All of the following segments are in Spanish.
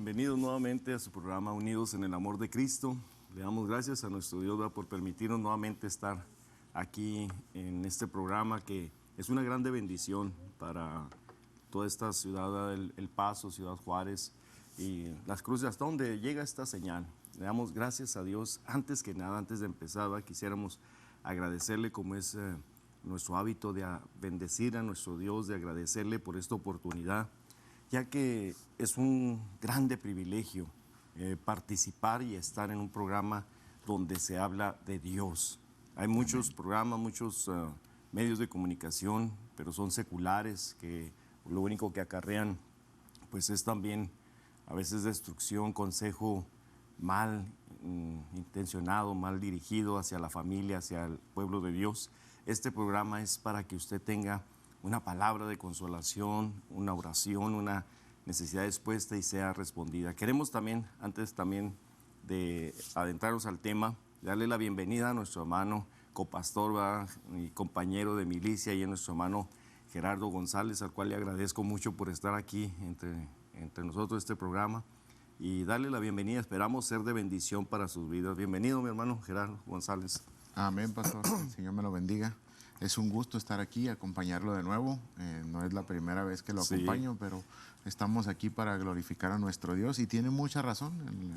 Bienvenidos nuevamente a su programa Unidos en el Amor de Cristo. Le damos gracias a nuestro Dios, ¿verdad?, por permitirnos nuevamente estar aquí en este programa que es una grande bendición para toda esta ciudad, ¿verdad?, El Paso, Ciudad Juárez y Las Cruces, hasta donde llega esta señal. Le damos gracias a Dios. Antes que nada, antes de empezar, ¿verdad?, quisiéramos agradecerle, como es nuestro hábito, de bendecir a nuestro Dios, de agradecerle por esta oportunidad, ya que es un grande privilegio participar y estar en un programa donde se habla de Dios. Hay muchos programas, muchos medios de comunicación, pero son seculares, que lo único que acarrean pues es también a veces destrucción, consejo mal intencionado, mal dirigido hacia la familia, hacia el pueblo de Dios. Este programa es para que usted tenga una palabra de consolación, una oración, una necesidad expuesta y sea respondida. Queremos también, antes también de adentrarnos al tema, darle la bienvenida a nuestro hermano copastor, ¿verdad?, y compañero de milicia, y a nuestro hermano Gerardo González, al cual le agradezco mucho por estar aquí entre nosotros este programa, y darle la bienvenida. Esperamos ser de bendición para sus vidas. Bienvenido, mi hermano Gerardo González. Amén, pastor. El Señor me lo bendiga. Es un gusto estar aquí, acompañarlo de nuevo. No es la primera vez que lo acompaño, pero estamos aquí para glorificar a nuestro Dios. Y tiene mucha razón. En la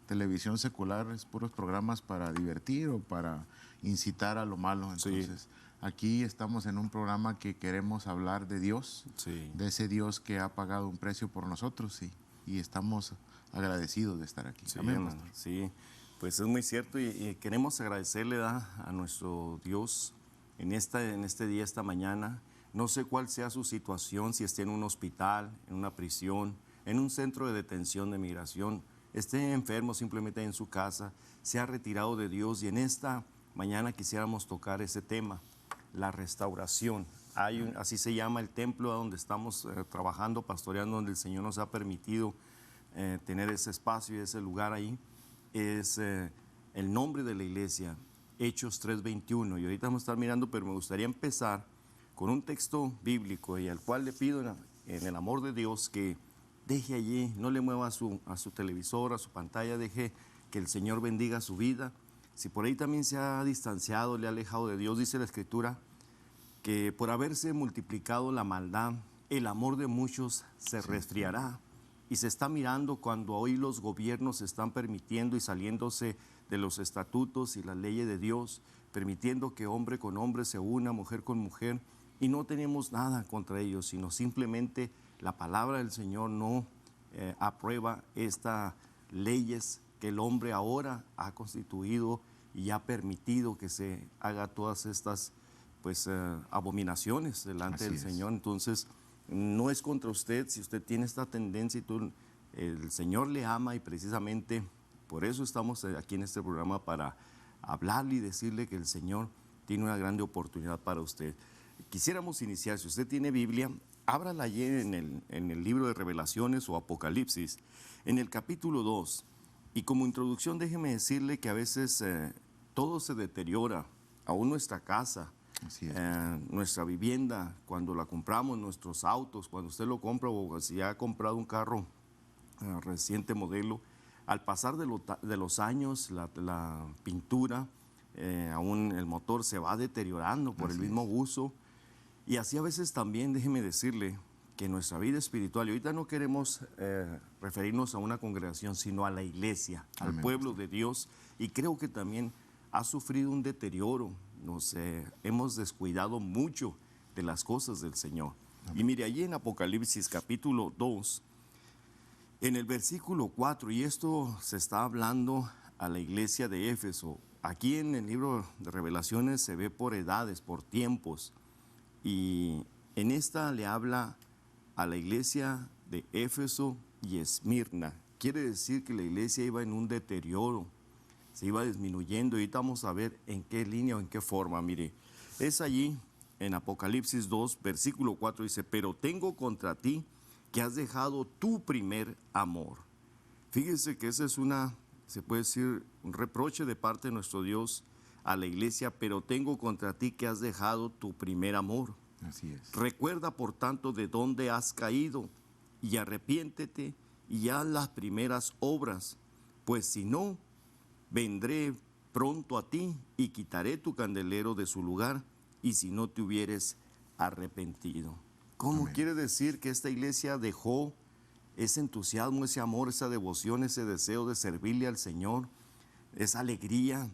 televisión secular es puros programas para divertir o para incitar a lo malo. Entonces, aquí estamos en un programa que queremos hablar de Dios, de ese Dios que ha pagado un precio por nosotros, y estamos agradecidos de estar aquí. Amén, pastor. Sí, pues es muy cierto, y queremos agradecerle a nuestro Dios en este día, esta mañana. No sé cuál sea su situación, si esté en un hospital, en una prisión, en un centro de detención de migración, esté enfermo simplemente en su casa, se ha retirado de Dios, y en esta mañana quisiéramos tocar ese tema, la restauración. Así se llama el templo donde estamos trabajando, pastoreando, donde el Señor nos ha permitido tener ese espacio y ese lugar ahí. Es el nombre de la iglesia, Hechos 3:21, y ahorita vamos a estar mirando, pero me gustaría empezar con un texto bíblico, y al cual le pido en el amor de Dios que deje allí, no le mueva a su televisor, a su pantalla, deje que el Señor bendiga su vida. Si por ahí también se ha distanciado, le ha alejado de Dios, dice la Escritura que por haberse multiplicado la maldad, el amor de muchos se resfriará. Y se está mirando cuando hoy los gobiernos están permitiendo y saliéndose de los estatutos y las leyes de Dios, permitiendo que hombre con hombre se una, mujer con mujer, y no tenemos nada contra ellos, sino simplemente la palabra del Señor no aprueba estas leyes que el hombre ahora ha constituido y ha permitido que se haga todas estas abominaciones delante del Señor. Entonces, no es contra usted. Si usted tiene esta tendencia el Señor le ama, y precisamente por eso estamos aquí en este programa, para hablarle y decirle que el Señor tiene una grande oportunidad para usted. Quisiéramos iniciar, si usted tiene Biblia, ábrala allí en el libro de Revelaciones o Apocalipsis, en el capítulo 2. Y como introducción, déjeme decirle que a veces todo se deteriora, aún nuestra casa, nuestra vivienda, cuando la compramos, nuestros autos, cuando usted lo compra, o si ha comprado un carro reciente modelo, al pasar de los años, la pintura, aún el motor se va deteriorando por el mismo uso. Y así a veces también, déjeme decirle, que nuestra vida espiritual, y ahorita no queremos referirnos a una congregación, sino a la iglesia, al pueblo de Dios, y creo que también ha sufrido un deterioro. Nos hemos descuidado mucho de las cosas del Señor. Y mire, allí en Apocalipsis capítulo 2, en el versículo 4, y esto se está hablando a la iglesia de Éfeso. Aquí en el libro de Revelaciones se ve por edades, por tiempos, y en esta le habla a la iglesia de Éfeso y Esmirna. Quiere decir que la iglesia iba en un deterioro, se iba disminuyendo, y ahorita vamos a ver en qué línea o en qué forma. Mire, es allí en Apocalipsis 2, versículo 4, dice: pero tengo contra ti que has dejado tu primer amor. Fíjese que esa es se puede decir, un reproche de parte de nuestro Dios a la iglesia: pero tengo contra ti que has dejado tu primer amor. Así es. Recuerda, por tanto, de dónde has caído, y arrepiéntete y haz las primeras obras, pues si no, vendré pronto a ti y quitaré tu candelero de su lugar, y si no te hubieres arrepentido. ¿Cómo Amén. quiere decir que esta iglesia dejó ese entusiasmo, ese amor, esa devoción, ese deseo de servirle al Señor, esa alegría,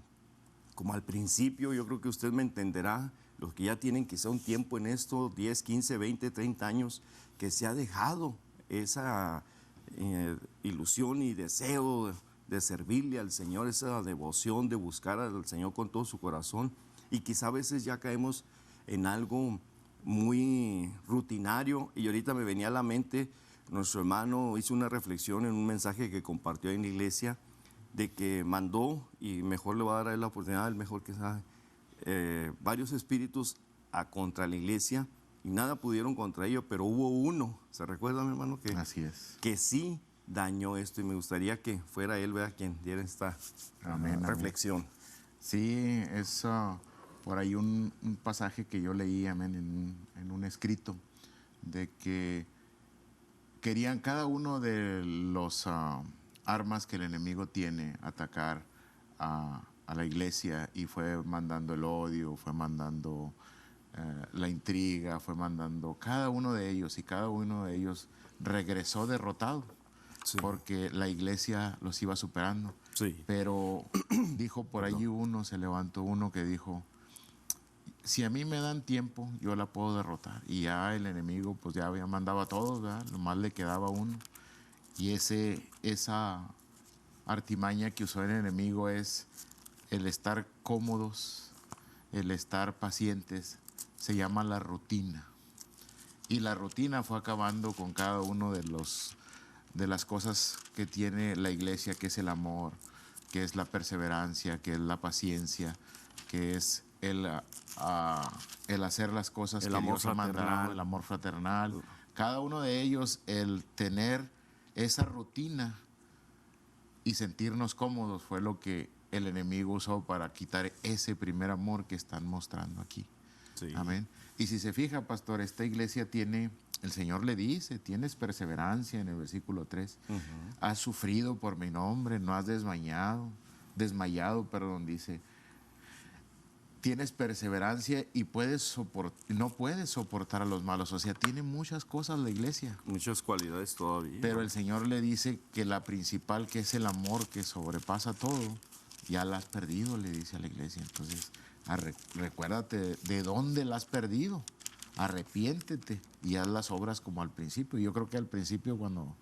como al principio? Yo creo que usted me entenderá, los que ya tienen quizá un tiempo en esto, 10, 15, 20, 30 años, que se ha dejado esa ilusión y deseo de servirle al Señor, esa devoción de buscar al Señor con todo su corazón, y quizá a veces ya caemos en algo muy rutinario. Y ahorita me venía a la mente, nuestro hermano hizo una reflexión en un mensaje que compartió en la iglesia, de que mandó, y mejor le va a dar a él la oportunidad, el mejor que sabe, varios espíritus contra la iglesia, y nada pudieron contra ello, pero hubo uno, ¿se recuerda, mi hermano? Así es. Que sí dañó esto, y me gustaría que fuera él, ¿verdad?, quien diera esta Amén, reflexión. Sí, es por ahí un pasaje que yo leí, amén, en un escrito, de que querían cada uno de los armas que el enemigo tiene atacar a la iglesia, y fue mandando el odio, fue mandando la intriga, fue mandando cada uno de ellos, y cada uno de ellos regresó derrotado, Sí. porque la iglesia los iba superando. Sí. Pero dijo por allí uno, se levantó uno que dijo, si a mí me dan tiempo, yo la puedo derrotar. Y ya el enemigo pues ya había mandado a todos, ¿verdad? Nomás le quedaba uno. Y esa artimaña que usó el enemigo es el estar cómodos, el estar pacientes, se llama la rutina. Y la rutina fue acabando con cada uno de las cosas que tiene la iglesia, que es el amor, que es la perseverancia, que es la paciencia, que es el hacer las cosas El que amor Dios ha mandado, fraternal. el amor fraternal. Cada uno de ellos, el tener esa rutina y sentirnos cómodos, fue lo que el enemigo usó para quitar ese primer amor que están mostrando aquí. Sí. Amén. Y si se fija, pastor, esta iglesia tiene, el Señor le dice, tienes perseverancia en el versículo 3. Has sufrido por mi nombre, no has desmayado, dice. Tienes perseverancia y no puedes soportar a los malos. O sea, tiene muchas cosas la iglesia. Muchas cualidades todavía. Pero el Señor le dice que la principal, que es el amor que sobrepasa todo, ya la has perdido, le dice a la iglesia. Entonces, recuérdate de dónde la has perdido. Arrepiéntete y haz las obras como al principio. Yo creo que al principio, cuando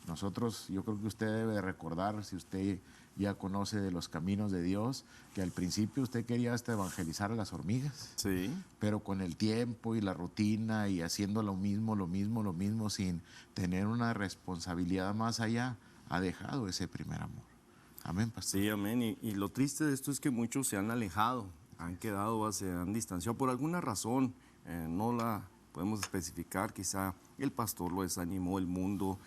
yo creo que usted debe recordar, si usted ya conoce de los caminos de Dios, que al principio usted quería hasta evangelizar a las hormigas. Sí. Pero con el tiempo y la rutina y haciendo lo mismo, sin tener una responsabilidad más allá, ha dejado ese primer amor. Amén, pastor. Sí, amén. Y lo triste de esto es que muchos se han alejado, han quedado, se han distanciado por alguna razón. No la podemos especificar, quizá el pastor lo desanimó, el mundo,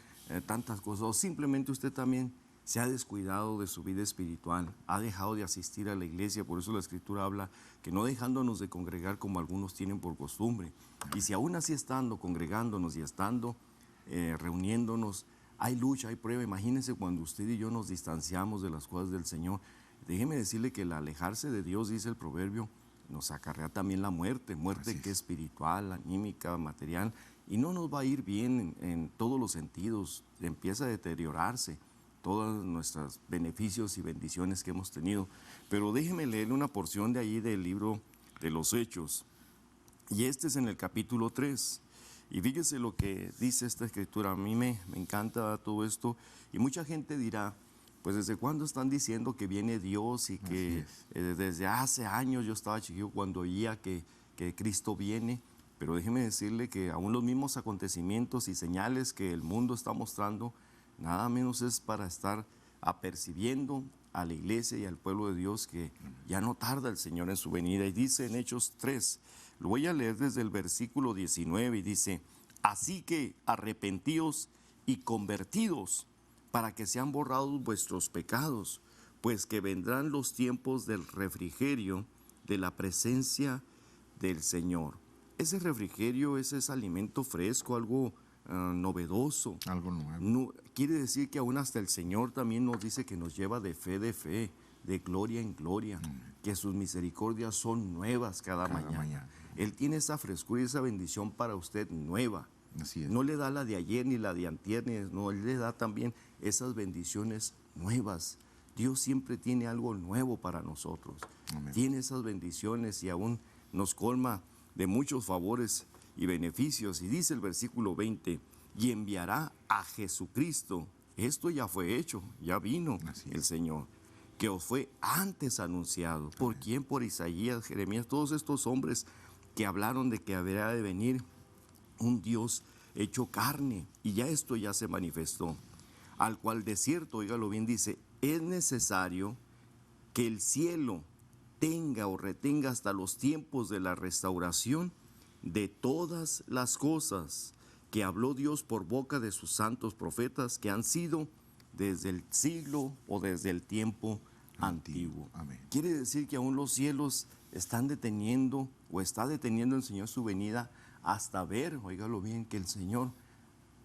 tantas cosas, o simplemente usted también se ha descuidado de su vida espiritual, ha dejado de asistir a la iglesia. Por eso la Escritura habla que no dejándonos de congregar como algunos tienen por costumbre. Y si aún así estando congregándonos y estando reuniéndonos, hay lucha, hay prueba. Imagínense cuando usted y yo nos distanciamos de las cosas del Señor. Déjeme decirle que el alejarse de Dios, dice el proverbio, nos acarrea también la muerte que es espiritual, anímica, material, y no nos va a ir bien en todos los sentidos. Empieza a deteriorarse todos nuestros beneficios y bendiciones que hemos tenido. Pero déjeme leerle una porción de allí del libro de los Hechos, y este es en el capítulo 3. Y fíjese lo que dice esta escritura. A mí me encanta todo esto, y mucha gente dirá, pues ¿desde cuándo están diciendo que viene Dios? Y que desde hace años, yo estaba chiquillo cuando oía que Cristo viene. Pero déjeme decirle que aún los mismos acontecimientos y señales que el mundo está mostrando, nada menos es para estar apercibiendo a la iglesia y al pueblo de Dios que ya no tarda el Señor en su venida. Y dice en Hechos 3, lo voy a leer desde el versículo 19, y dice, así que arrepentíos y convertidos, para que sean borrados vuestros pecados, pues que vendrán los tiempos del refrigerio de la presencia del Señor. Ese refrigerio es ese alimento fresco, algo novedoso. Algo nuevo. No, quiere decir que aún hasta el Señor también nos dice que nos lleva de fe, de gloria en gloria, que sus misericordias son nuevas cada mañana. Él tiene esa frescura y esa bendición para usted nueva. Así es. No le da la de ayer ni la de antier, no, Él le da también esas bendiciones nuevas. Dios siempre tiene algo nuevo para nosotros. Amén. Tiene esas bendiciones y aún nos colma de muchos favores y beneficios. Y dice el versículo 20, y enviará a Jesucristo. Esto ya fue hecho, ya vino el Señor, que os fue antes anunciado. ¿Por quién? Por Isaías, Jeremías, todos estos hombres que hablaron de que habría de venir un Dios hecho carne, y ya esto ya se manifestó, al cual de cierto, óigalo bien, dice, es necesario que el cielo tenga o retenga hasta los tiempos de la restauración de todas las cosas que habló Dios por boca de sus santos profetas, que han sido desde el siglo o desde el tiempo antiguo. Amén. Quiere decir que aún los cielos están deteniendo o está deteniendo el Señor su venida hasta ver, óigalo bien, que el Señor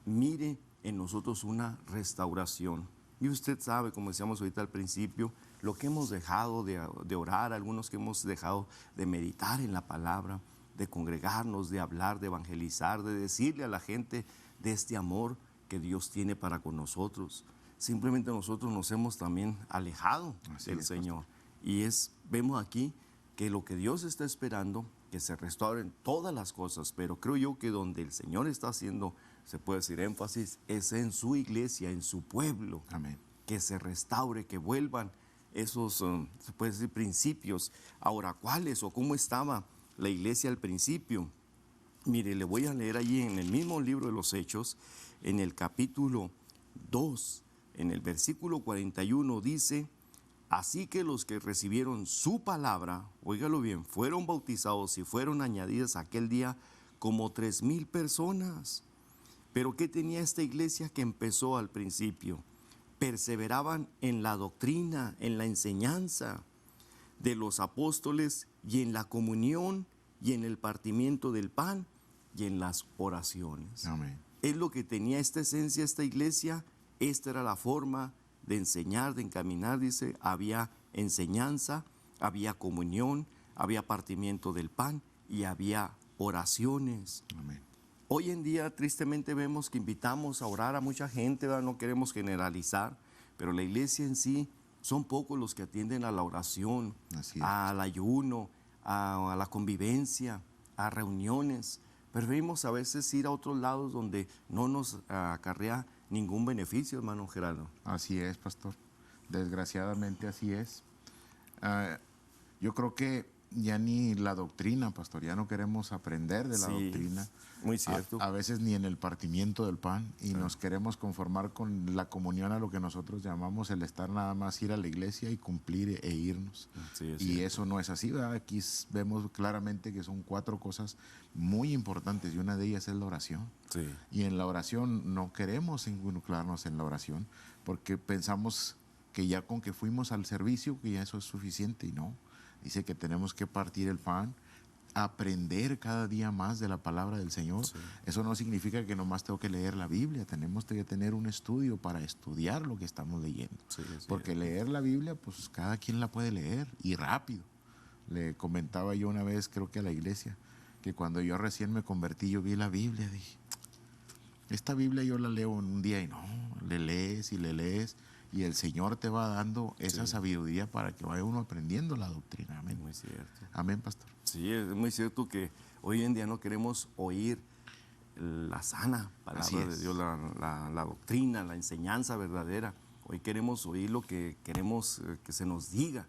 mire en nosotros una restauración. Y usted sabe, como decíamos ahorita al principio, lo que hemos dejado de orar, algunos que hemos dejado de meditar en la palabra, de congregarnos, de hablar, de evangelizar, de decirle a la gente de este amor que Dios tiene para con nosotros. Simplemente nosotros nos hemos también alejado del Señor. Y vemos aquí que lo que Dios está esperando, que se restauren todas las cosas, pero creo yo que donde el Señor está haciendo, se puede decir énfasis, es en su iglesia, en su pueblo. Amén. Que se restaure, que vuelvan esos, se puede decir, principios. Ahora, ¿cuáles o cómo estaba la iglesia al principio? Mire, le voy a leer allí en el mismo libro de los Hechos, en el capítulo 2, en el versículo 41, dice, así que los que recibieron su palabra, óigalo bien, fueron bautizados y fueron añadidas aquel día como 3,000 personas. Pero ¿qué tenía esta iglesia que empezó al principio? Perseveraban en la doctrina, en la enseñanza de los apóstoles y en la comunión y en el partimiento del pan y en las oraciones. Amén. Es lo que tenía esta esencia, esta iglesia. Esta era la forma de enseñar, de encaminar, dice. Había enseñanza, había comunión, había partimiento del pan y había oraciones. Amén. Hoy en día, tristemente, vemos que invitamos a orar a mucha gente, ¿verdad? No queremos generalizar, pero la iglesia en sí son pocos los que atienden a la oración, al ayuno, a la convivencia, a reuniones. Preferimos a veces ir a otros lados donde no nos acarrea ningún beneficio, hermano Gerardo. Así es, pastor. Desgraciadamente así es. Yo creo que ya ni la doctrina, pastor, ya no queremos aprender de la doctrina. Muy cierto. A veces ni en el partimiento del pan, y nos queremos conformar con la comunión, a lo que nosotros llamamos el estar nada más, ir a la iglesia y cumplir e irnos. Y eso no es así, ¿verdad? Aquí vemos claramente que son 4 cosas muy importantes, y una de ellas es la oración. Sí. Y en la oración no queremos involucrarnos en la oración, porque pensamos que ya con que fuimos al servicio, que ya eso es suficiente, y no. Dice que tenemos que partir el pan, aprender cada día más de la palabra del Señor. Sí. Eso no significa que nomás tengo que leer la Biblia, tenemos que tener un estudio para estudiar lo que estamos leyendo. Sí, porque leer la Biblia, pues cada quien la puede leer, y rápido. Le comentaba yo una vez, creo que a la iglesia, que cuando yo recién me convertí, yo vi la Biblia, dije, esta Biblia yo la leo en un día, y no, le lees y le lees, y el Señor te va dando esa sabiduría para que vaya uno aprendiendo la doctrina. Amén. Muy cierto. Amén, pastor. Sí, es muy cierto que hoy en día no queremos oír la sana palabra de Dios, la doctrina, la enseñanza verdadera. Hoy queremos oír lo que queremos que se nos diga.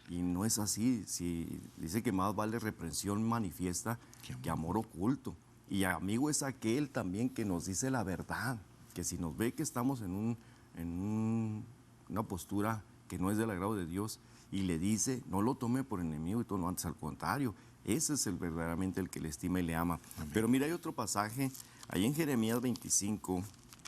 Y no es así. Si dice que más vale reprensión manifiesta que amor oculto. Y amigo es aquel también que nos dice la verdad, que si nos ve que estamos en una postura que no es del agrado de Dios, y le dice, no lo tome por enemigo y todo, no, antes al contrario, ese es verdaderamente el que le estima y le ama. Amén. Pero mira, hay otro pasaje, ahí en Jeremías 25,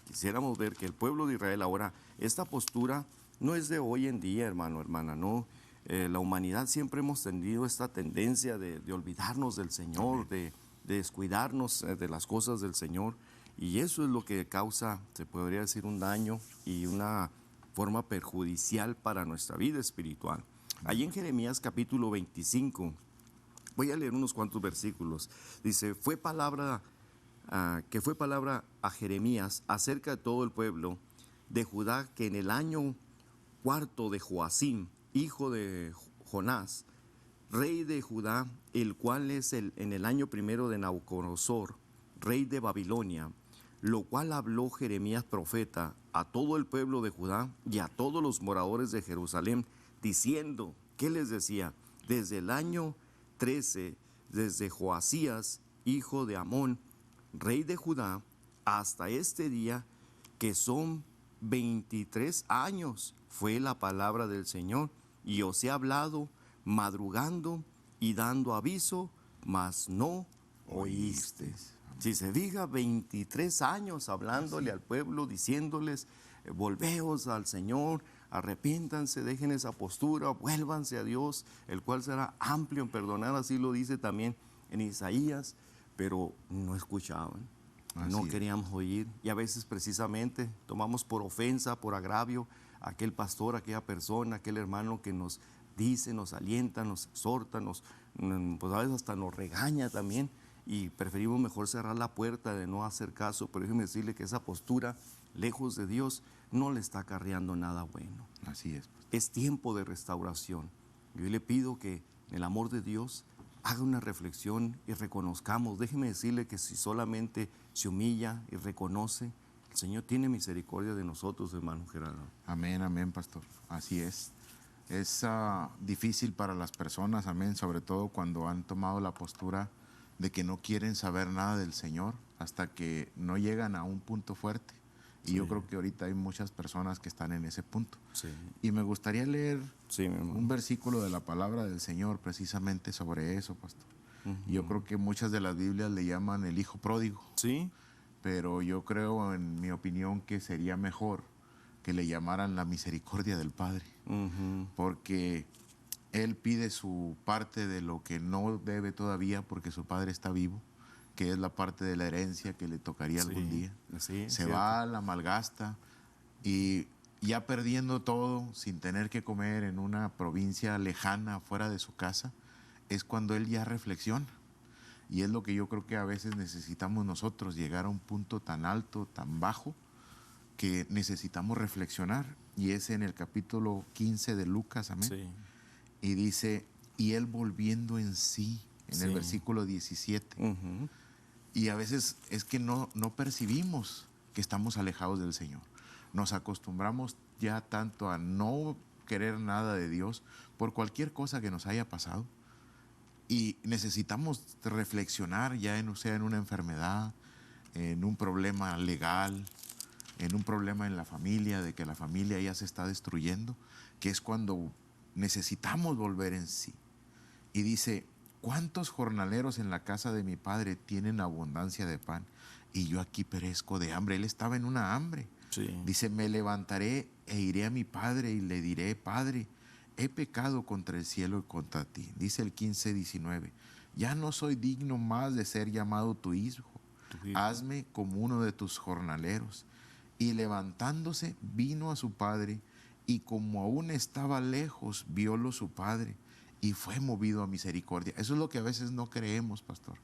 quisiéramos ver que el pueblo de Israel ahora, esta postura no es de hoy en día, hermano, hermana, no. La humanidad siempre hemos tenido esta tendencia de olvidarnos del Señor, de descuidarnos de las cosas del Señor. Y eso es lo que causa, se podría decir, un daño y una forma perjudicial para nuestra vida espiritual. Allí en Jeremías capítulo 25, voy a leer unos cuantos versículos. Dice, fue palabra a Jeremías acerca de todo el pueblo de Judá, que en el año cuarto de Joacim, hijo de Jonás, rey de Judá, el cual es en el año primero de Nabucodonosor, rey de Babilonia, lo cual habló Jeremías profeta a todo el pueblo de Judá y a todos los moradores de Jerusalén, diciendo, ¿qué les decía? Desde el año 13, desde Joasías, hijo de Amón, rey de Judá, hasta este día, que son 23 años, fue la palabra del Señor, y os he hablado madrugando y dando aviso, mas no oísteis. Si se fija, 23 años hablándole al pueblo, diciéndoles, volveos al Señor, arrepiéntanse, dejen esa postura, vuélvanse a Dios, el cual será amplio en perdonar, así lo dice también en Isaías, pero no escuchaban, no queríamos oír, y a veces precisamente tomamos por ofensa, por agravio, a aquel pastor, a aquella persona, a aquel hermano que nos dice, nos alienta, nos exhorta, pues a veces hasta nos regaña también, y preferimos mejor cerrar la puerta de no hacer caso, pero déjeme decirle que esa postura, lejos de Dios, no le está acarreando nada bueno. Así es. Es tiempo de restauración. Yo le pido que en el amor de Dios haga una reflexión y reconozcamos. Déjeme decirle que si solamente se humilla y reconoce, el Señor tiene misericordia de nosotros, hermano Gerardo. Amén, amén, pastor. Así es. Es difícil para las personas, amén, sobre todo cuando han tomado la postura de que no quieren saber nada del Señor hasta que no llegan a un punto fuerte. Y yo creo que ahorita hay muchas personas que están en ese punto. Sí. Y me gustaría leer un versículo de la palabra del Señor precisamente sobre eso, pastor. Yo creo que muchas de las Biblias le llaman el hijo pródigo. Sí. Pero yo creo, en mi opinión, que sería mejor que le llamaran la misericordia del Padre. Porque Él pide su parte de lo que no debe todavía porque su Padre está vivo, que es la parte de la herencia que le tocaría algún día. Se va, la malgasta y ya perdiendo todo, sin tener que comer en una provincia lejana, fuera de su casa, es cuando él ya reflexiona. Y es lo que yo creo que a veces necesitamos nosotros, llegar a un punto tan alto, tan bajo, que necesitamos reflexionar. Y es en el capítulo 15 de Lucas, amén. Sí. Y dice, y él volviendo en sí, en el versículo 17. Y a veces es que no percibimos que estamos alejados del Señor. Nos acostumbramos ya tanto a no querer nada de Dios por cualquier cosa que nos haya pasado. Y necesitamos reflexionar ya sea en una enfermedad, en un problema legal, en un problema en la familia, de que la familia ya se está destruyendo, que es cuando necesitamos volver en sí. Y dice, ¿cuántos jornaleros en la casa de mi padre tienen abundancia de pan? Y yo aquí perezco de hambre. Él estaba en una hambre. Dice, me levantaré e iré a mi padre y le diré, Padre, he pecado contra el cielo y contra ti. Dice el 15:19, ya no soy digno más de ser llamado tu hijo. Hazme como uno de tus jornaleros. Y levantándose, vino a su padre, y como aún estaba lejos, viólo su padre, y fue movido a misericordia. Eso es lo que a veces no creemos, pastor.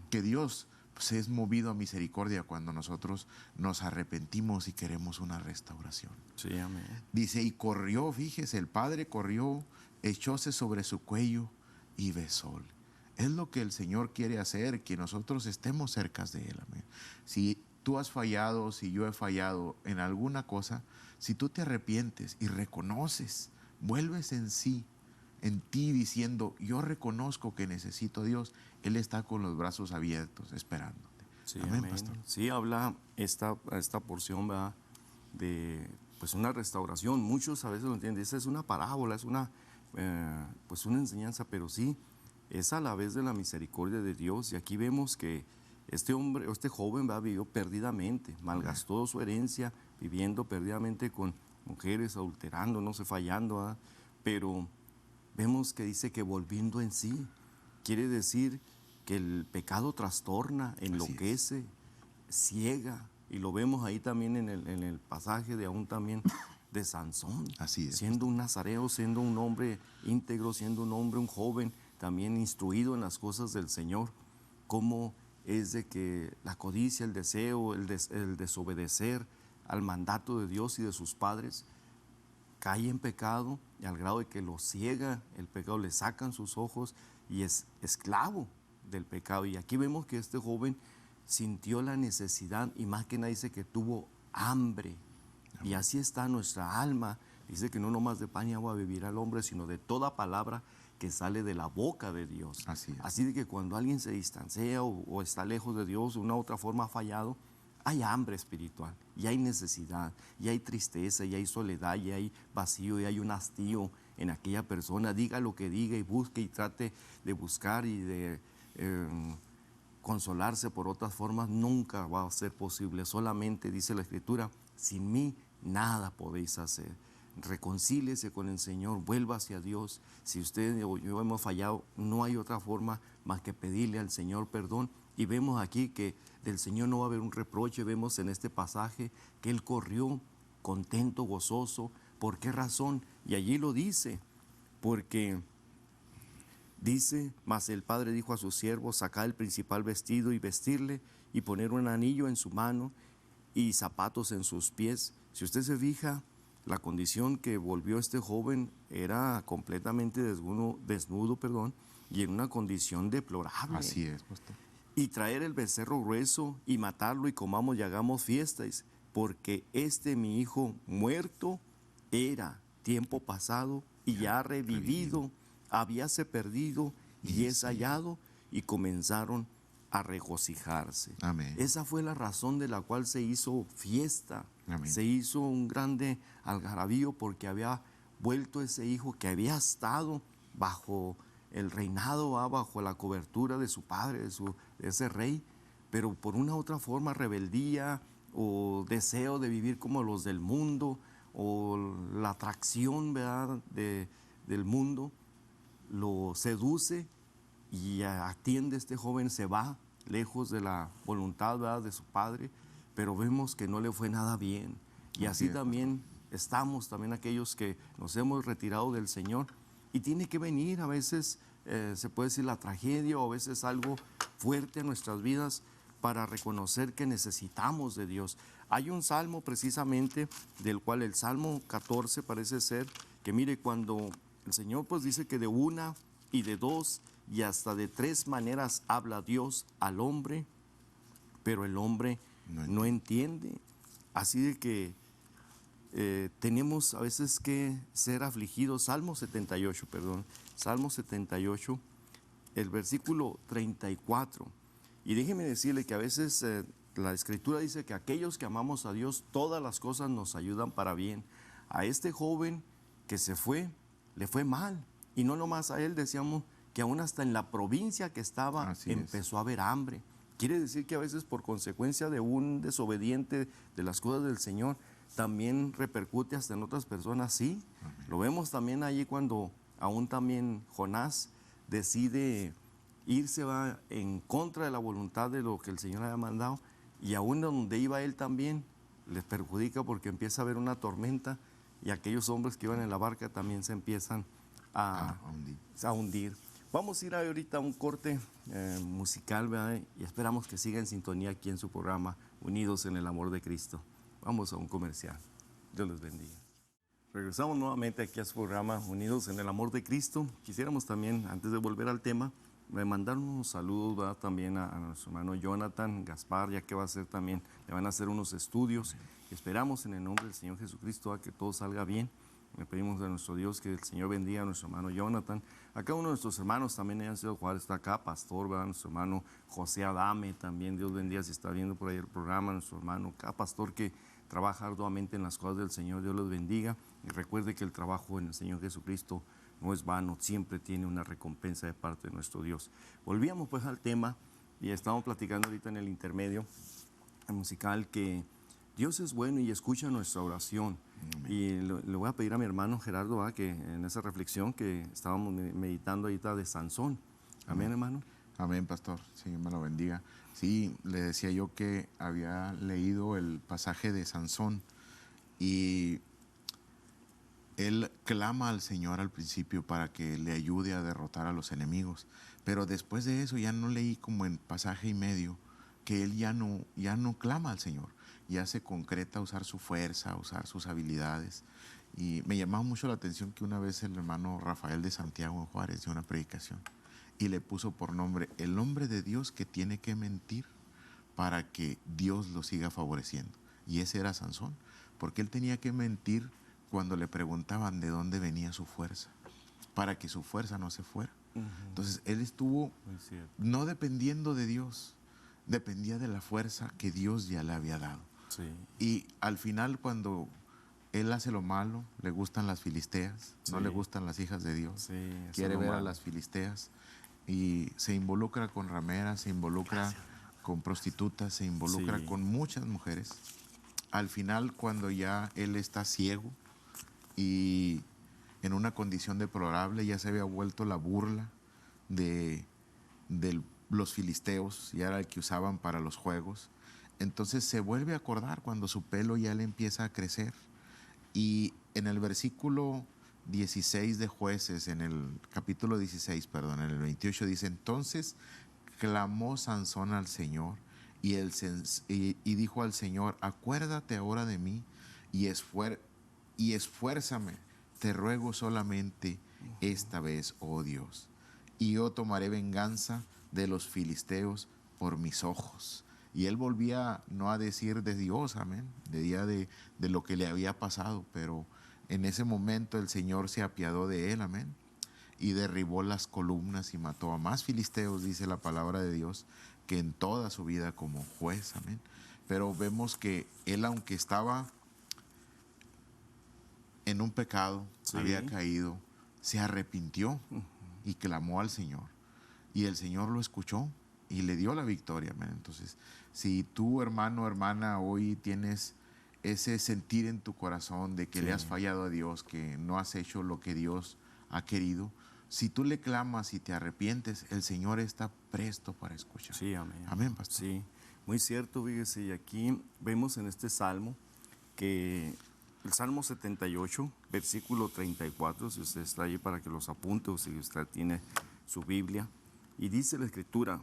Que Dios pues, es movido a misericordia cuando nosotros nos arrepentimos y queremos una restauración. Sí, amén. Dice, y corrió, fíjese, el padre corrió, echóse sobre su cuello y besóle. Es lo que el Señor quiere hacer, que nosotros estemos cerca de Él, amén. Si tú has fallado, si yo he fallado en alguna cosa, si tú te arrepientes y reconoces, vuelves en sí, en ti diciendo, yo reconozco que necesito a Dios, Él está con los brazos abiertos esperándote. Sí, amén, amén. pastor. Sí, habla esta porción, ¿verdad?, de pues una restauración. Muchos a veces lo entienden, esa es una parábola, es una enseñanza, pero sí, es a la vez de la misericordia de Dios. Y aquí vemos que este hombre, este joven, vivió perdidamente, malgastó su herencia, viviendo perdidamente con mujeres, adulterando, no sé, fallando, ¿verdad? Pero vemos que dice que volviendo en sí, quiere decir que el pecado trastorna, enloquece, ciega. Y lo vemos ahí también en el pasaje de aún también de Sansón. Así es. Siendo un nazareo, siendo un hombre íntegro, siendo un hombre, un joven, también instruido en las cosas del Señor. Cómo es de que la codicia, el deseo, el desobedecer al mandato de Dios y de sus padres, cae en pecado y al grado de que lo ciega el pecado, le sacan sus ojos y es esclavo del pecado. Y aquí vemos que este joven sintió la necesidad y más que nada dice que tuvo hambre. Y así está nuestra alma. Dice que no nomás de pan y agua vivirá el hombre, sino de toda palabra que sale de la boca de Dios. Así es. Así de que cuando alguien se distancia o está lejos de Dios, de una u otra forma ha fallado, hay hambre espiritual, y hay necesidad, y hay tristeza, y hay soledad, y hay vacío, y hay un hastío en aquella persona. Diga lo que diga y busque y trate de buscar y de consolarse por otras formas, nunca va a ser posible. Solamente, dice la Escritura, sin mí nada podéis hacer. Reconcíliese con el Señor, vuelva hacia Dios. Si usted o yo hemos fallado, no hay otra forma más que pedirle al Señor perdón. Y vemos aquí que del Señor no va a haber un reproche. Vemos en este pasaje que Él corrió contento, gozoso. ¿Por qué razón? Y allí lo dice, porque dice, mas el padre dijo a sus siervos, sacad el principal vestido y vestirle, y poner un anillo en su mano y zapatos en sus pies. Si usted se fija, la condición que volvió este joven era completamente desnudo, y en una condición deplorable. Así es, pastor. Y traer el becerro grueso y matarlo y comamos y hagamos fiestas, porque mi hijo muerto era tiempo pasado y ya ha revivido, habíase perdido y es hallado, y comenzaron a regocijarse. Amén. Esa fue la razón de la cual se hizo fiesta. Amén. Se hizo un grande algarabío porque había vuelto ese hijo que había estado bajo el reinado, bajo la cobertura de su padre, de ese rey, pero por una u otra forma, rebeldía o deseo de vivir como los del mundo, o la atracción, ¿verdad?, del mundo, lo seduce y atiende. Este joven se va lejos de la voluntad, ¿verdad?, de su padre, pero vemos que no le fue nada bien. Y así también estamos también aquellos que nos hemos retirado del Señor, y tiene que venir a veces, se puede decir, la tragedia, o a veces algo fuerte en nuestras vidas para reconocer que necesitamos de Dios. Hay un salmo precisamente, del cual el Salmo 14 parece ser, que mire, cuando el Señor pues dice que de una y de dos y hasta de tres maneras habla Dios al hombre, pero el hombre no entiende. Así de que tenemos a veces que ser afligidos. Salmo 78, el versículo 34. Y déjeme decirle que a veces la Escritura dice que aquellos que amamos a Dios, todas las cosas nos ayudan para bien. A este joven que se fue, le fue mal. Y no nomás a él, decíamos que aún hasta en la provincia que estaba empezó a haber hambre. Quiere decir que a veces por consecuencia de un desobediente de las cosas del Señor, también repercute hasta en otras personas, sí. Amén. Lo vemos también allí cuando aún también Jonás decide irse, va en contra de la voluntad de lo que el Señor había mandado, y aún donde iba él también les perjudica porque empieza a haber una tormenta y aquellos hombres que iban en la barca también se empiezan a hundir. Vamos a ir ahorita a un corte musical, ¿verdad? Y esperamos que siga en sintonía aquí en su programa Unidos en el Amor de Cristo. Vamos a un comercial. Dios les bendiga. Regresamos nuevamente aquí a su programa Unidos en el Amor de Cristo. Quisiéramos también, antes de volver al tema, mandar unos saludos, ¿verdad?, también a nuestro hermano Jonathan Gaspar, ya que va a hacer también, le van a hacer unos estudios. Esperamos en el nombre del Señor Jesucristo a que todo salga bien. Le pedimos a nuestro Dios que el Señor bendiga a nuestro hermano Jonathan. Acá uno de nuestros hermanos también, Juárez, está acá, pastor, ¿verdad?, nuestro hermano José Adame, también Dios bendiga si está viendo por ahí el programa, nuestro hermano acá, pastor, que trabaja arduamente en las cosas del Señor. Dios los bendiga, y recuerde que el trabajo en el Señor Jesucristo no es vano, siempre tiene una recompensa de parte de nuestro Dios. Volvíamos pues al tema, y estamos platicando ahorita en el intermedio musical que Dios es bueno y escucha nuestra oración. Amén. Y le voy a pedir a mi hermano Gerardo, ¿verdad?, que en esa reflexión que estábamos meditando ahorita de Sansón. Amén, hermano. Amén, pastor. Señor me lo bendiga. Sí, le decía yo que había leído el pasaje de Sansón y él clama al Señor al principio para que le ayude a derrotar a los enemigos. Pero después de eso ya no leí como en pasaje y medio que él ya no clama al Señor. Ya se concreta usar su fuerza, usar sus habilidades. Y me llamaba mucho la atención que una vez el hermano Rafael de Santiago en Juárez dio una predicación y le puso por nombre el hombre de Dios que tiene que mentir para que Dios lo siga favoreciendo. Y ese era Sansón, porque él tenía que mentir cuando le preguntaban de dónde venía su fuerza, para que su fuerza no se fuera. Entonces él estuvo no dependiendo de Dios, dependía de la fuerza que Dios ya le había dado. Sí. Y al final, cuando él hace lo malo, le gustan las filisteas, no le gustan las hijas de Dios, quiere ver a las filisteas y se involucra con rameras, se involucra con prostitutas, se involucra con muchas mujeres. Al final, cuando ya él está ciego y en una condición deplorable, ya se había vuelto la burla de los filisteos, ya era el que usaban para los juegos. Entonces se vuelve a acordar cuando su pelo ya le empieza a crecer. Y en el versículo 16 de Jueces, en el capítulo 16, perdón, en el 28 dice: entonces clamó Sansón al Señor y dijo al Señor: acuérdate ahora de mí y esfuérzame, te ruego solamente esta vez, oh Dios, y yo tomaré venganza de los filisteos por mis ojos. Y él volvía no a decir de Dios, amén, de lo que le había pasado, pero en ese momento el Señor se apiadó de él, amén, y derribó las columnas y mató a más filisteos, dice la palabra de Dios, que en toda su vida como juez, amén. Pero vemos que él, aunque estaba en un pecado, había caído, se arrepintió y clamó al Señor. Y el Señor lo escuchó y le dio la victoria, amén. Entonces, si tú, hermano o hermana, hoy tienes ese sentir en tu corazón de que le has fallado a Dios, que no has hecho lo que Dios ha querido, si tú le clamas y te arrepientes, el Señor está presto para escuchar. Sí, amén. Amén, pastor. Sí, muy cierto, fíjese, y aquí vemos en este salmo que el Salmo 78, versículo 34, si usted está ahí para que los apunte o si usted tiene su Biblia, y dice la Escritura: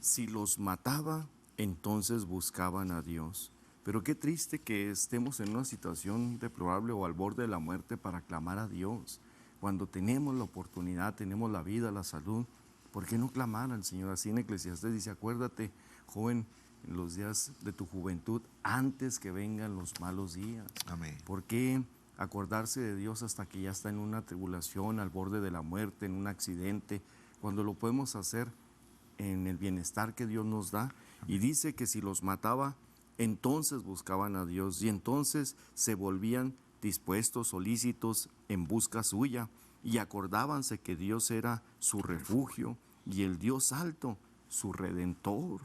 si los mataba, entonces buscaban a Dios. Pero qué triste que estemos en una situación deplorable o al borde de la muerte para clamar a Dios. Cuando tenemos la oportunidad, tenemos la vida, la salud, ¿por qué no clamar al Señor? Así en Eclesiastés dice: acuérdate, joven, en los días de tu juventud, antes que vengan los malos días. Amén. ¿Por qué acordarse de Dios hasta que ya está en una tribulación, al borde de la muerte, en un accidente, cuando lo podemos hacer en el bienestar que Dios nos da? Y dice que si los mataba, entonces buscaban a Dios y entonces se volvían dispuestos, solícitos en busca suya, y acordábanse que Dios era su refugio y el Dios alto, su redentor.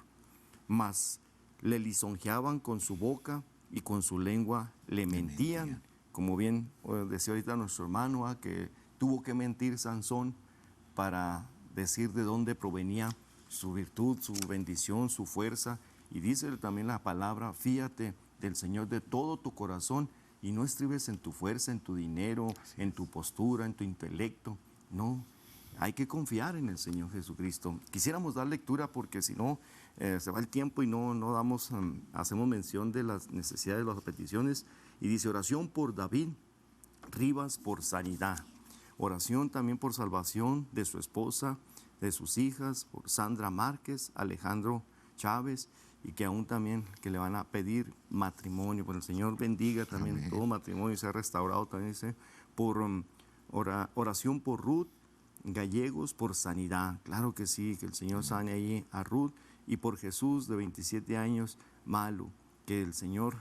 Mas le lisonjeaban con su boca y con su lengua le mentían. Como bien decía ahorita nuestro hermano, que tuvo que mentir Sansón para decir de dónde provenía su virtud, su bendición, su fuerza. Y dice también la palabra: fíate del Señor de todo tu corazón y no estribes en tu fuerza, en tu dinero, en tu postura, en tu intelecto. No, hay que confiar en el Señor Jesucristo. Quisiéramos dar lectura porque si no se va el tiempo y no damos, hacemos mención de las necesidades, de las peticiones. Y dice: oración por David Rivas por sanidad. Oración también por salvación de su esposa, de sus hijas, por Sandra Márquez, Alejandro Chávez, y que aún también que le van a pedir matrimonio. Por el Señor bendiga también. Amén. Todo matrimonio sea restaurado también, dice. Por oración por Ruth Gallegos, por sanidad. Claro que sí, que el Señor sane ahí a Ruth. Y por Jesús, de 27 años, malo, que el Señor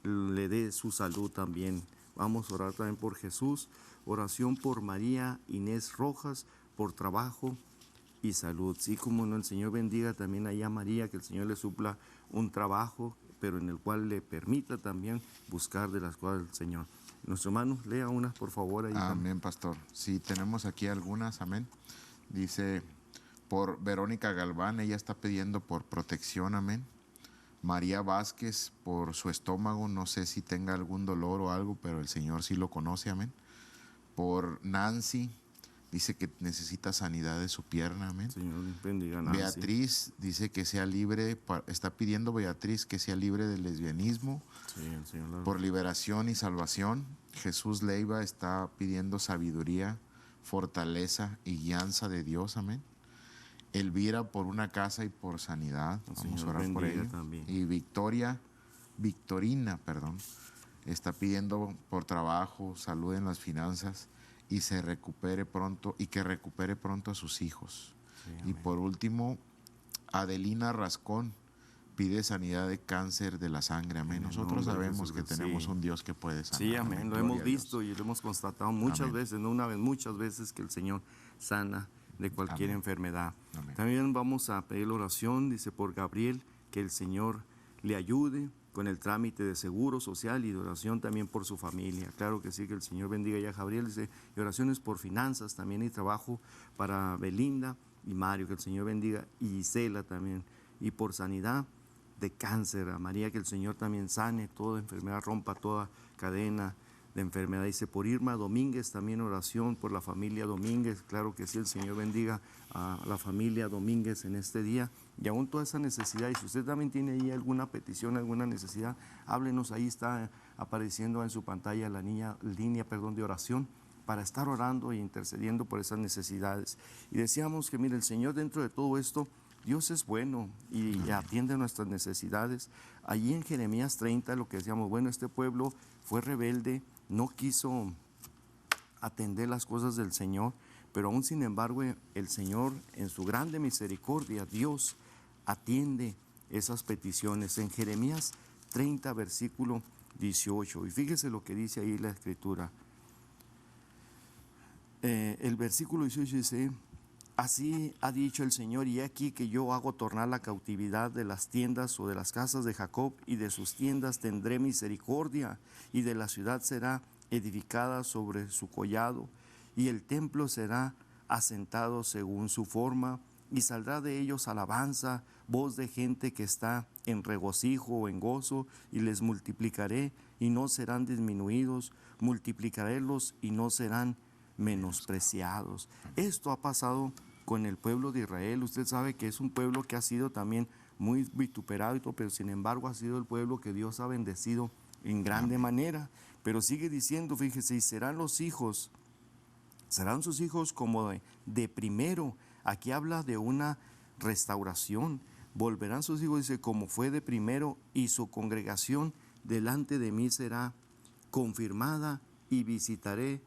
le dé su salud también. Vamos a orar también por Jesús. Oración por María Inés Rojas, por trabajo y salud. Sí, como no, el Señor bendiga también allá a María, que el Señor le supla un trabajo, pero en el cual le permita también buscar de las cosas del Señor. Nuestro hermano, lea unas, por favor. Ahí amén, pastor. Sí, tenemos aquí algunas, amén. Dice: Por Verónica Galván, ella está pidiendo por protección, amén. María Vázquez, por su estómago, no sé si tenga algún dolor o algo, pero el Señor sí lo conoce, amén. Por Nancy, dice que necesita sanidad de su pierna, amén. Señor, bendiga a Nancy. Beatriz dice que sea libre, está pidiendo Beatriz que sea libre del lesbianismo, Sí, el Señor por liberación y salvación. Jesús Leiva está pidiendo sabiduría, fortaleza y guianza de Dios, amén. Elvira por una casa y por sanidad, vamos a orar por ella. También. Y Victorina, está pidiendo por trabajo, salud en las finanzas y que recupere pronto a sus hijos. Sí, y por último, Adelina Rascón pide sanidad de cáncer de la sangre, amén. Nosotros sabemos que tenemos un Dios que puede sanar. Sí, amén. Lo hemos visto y lo hemos constatado muchas veces, no una vez, muchas veces que el Señor sana de cualquier enfermedad. Amén. También vamos a pedir la oración, dice por Gabriel, que el Señor le ayude con el trámite de seguro social y de oración también por su familia. Claro que sí, que el Señor bendiga ya a Gabriel, dice, y oraciones por finanzas también y trabajo para Belinda y Mario, que el Señor bendiga, y Gisela también, y por sanidad de cáncer a María, que el Señor también sane toda enfermedad, rompa toda cadena de enfermedad. Dice por Irma Domínguez también oración por la familia Domínguez. Claro que sí, el Señor bendiga a la familia Domínguez en este día y aún toda esa necesidad. Y si usted también tiene ahí alguna petición, alguna necesidad, háblenos, ahí está apareciendo en su pantalla la línea de oración para estar orando e intercediendo por esas necesidades. Y decíamos que mire, el Señor dentro de todo esto, Dios es bueno y atiende nuestras necesidades. Allí en Jeremías 30 lo que decíamos, bueno, este pueblo fue rebelde, no quiso atender las cosas del Señor, pero aún sin embargo el Señor en su grande misericordia, Dios atiende esas peticiones. En Jeremías 30 versículo 18, y fíjese lo que dice ahí la Escritura. El versículo 18 dice: así ha dicho el Señor, y he aquí que yo hago tornar la cautividad de las tiendas o de las casas de Jacob, y de sus tiendas tendré misericordia, y de la ciudad será edificada sobre su collado, y el templo será asentado según su forma, y saldrá de ellos alabanza, voz de gente que está en regocijo o en gozo, y les multiplicaré, y no serán disminuidos, multiplicarélos y no serán menospreciados. Esto ha pasado con el pueblo de Israel. Usted sabe que es un pueblo que ha sido también muy vituperado y todo, pero sin embargo ha sido el pueblo que Dios ha bendecido en grande manera. Pero sigue diciendo, fíjese, y serán sus hijos como de primero. Aquí habla de una restauración. Volverán sus hijos, dice, como fue de primero, y su congregación delante de mí será confirmada, y visitaré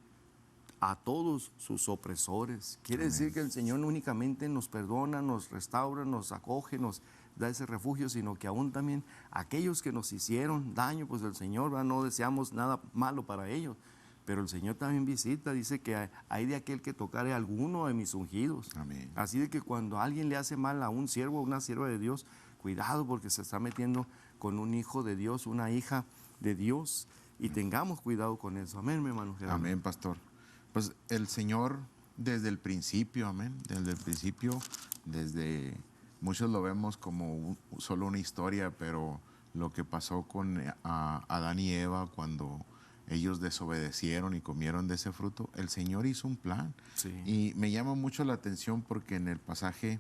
a todos sus opresores. Quiere decir que el Señor no únicamente nos perdona, nos restaura, nos acoge, nos da ese refugio, sino que aún también aquellos que nos hicieron daño, pues el Señor, no deseamos nada malo para ellos, pero el Señor también visita, dice que hay de aquel que tocare a alguno de mis ungidos. Amén. Así de que cuando alguien le hace mal a un siervo o una sierva de Dios, cuidado, porque se está metiendo con un hijo de Dios, una hija de Dios, y tengamos cuidado con eso. Amén, mi hermano Gerardo. Amén, pastor. Pues el Señor desde el principio, amén, desde el principio, muchos lo vemos como solo una historia, pero lo que pasó con Adán y Eva cuando ellos desobedecieron y comieron de ese fruto, el Señor hizo un plan. Sí. Y me llama mucho la atención porque en el pasaje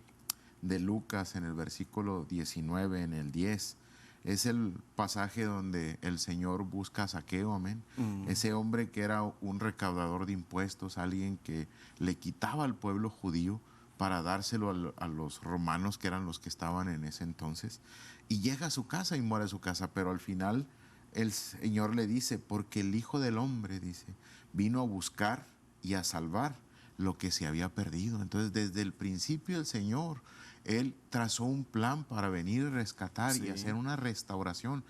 de Lucas, en el versículo 19, en el 10, es el pasaje donde el Señor busca a Zaqueo, amén. Ese hombre que era un recaudador de impuestos, alguien que le quitaba al pueblo judío para dárselo a los romanos, que eran los que estaban en ese entonces. Y llega a su casa y muere a su casa, pero al final el Señor le dice, porque el Hijo del Hombre, dice, vino a buscar y a salvar lo que se había perdido. Entonces, desde el principio el Señor, Él trazó un plan para venir y rescatar y hacer una restauración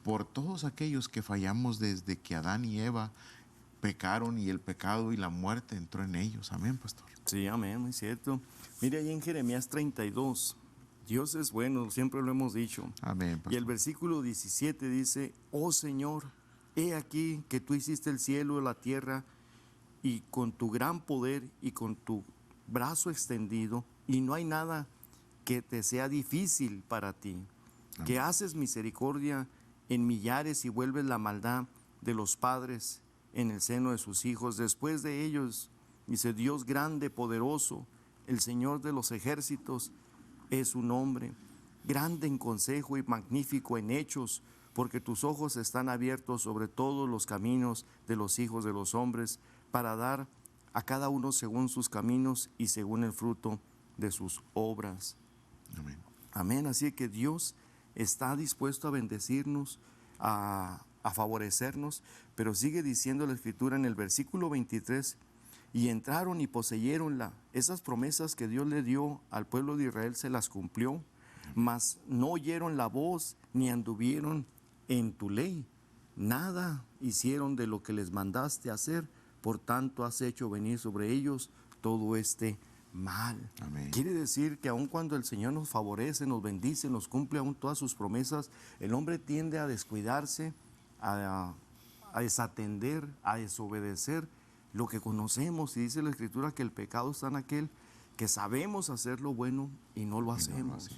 por todos aquellos que fallamos desde que Adán y Eva pecaron y el pecado y la muerte entró en ellos. Amén, pastor. Sí, amén, muy cierto. Mire ahí en Jeremías 32, Dios es bueno, siempre lo hemos dicho. Amén, pastor. Y el versículo 17 dice, oh Señor, he aquí que tú hiciste el cielo y la tierra, y con tu gran poder y con tu brazo extendido y no hay nada que te sea difícil para ti, que haces misericordia en millares y vuelves la maldad de los padres en el seno de sus hijos. Después de ellos, dice, Dios grande, poderoso, el Señor de los ejércitos es su nombre, grande en consejo y magnífico en hechos, porque tus ojos están abiertos sobre todos los caminos de los hijos de los hombres, para dar a cada uno según sus caminos y según el fruto de sus obras. Amén. Amén. Así que Dios está dispuesto a bendecirnos, a favorecernos, pero sigue diciendo la Escritura en el versículo 23, y entraron y poseyeronla. Esas promesas que Dios le dio al pueblo de Israel se las cumplió, mas no oyeron la voz ni anduvieron en tu ley. Nada hicieron de lo que les mandaste hacer, por tanto has hecho venir sobre ellos todo este mal. Amén. Quiere decir que aun cuando el Señor nos favorece, nos bendice, nos cumple aún todas sus promesas, el hombre tiende a descuidarse, a desatender, a desobedecer lo que conocemos. Y dice la Escritura que el pecado está en aquel que sabemos hacer lo bueno y no lo hacemos.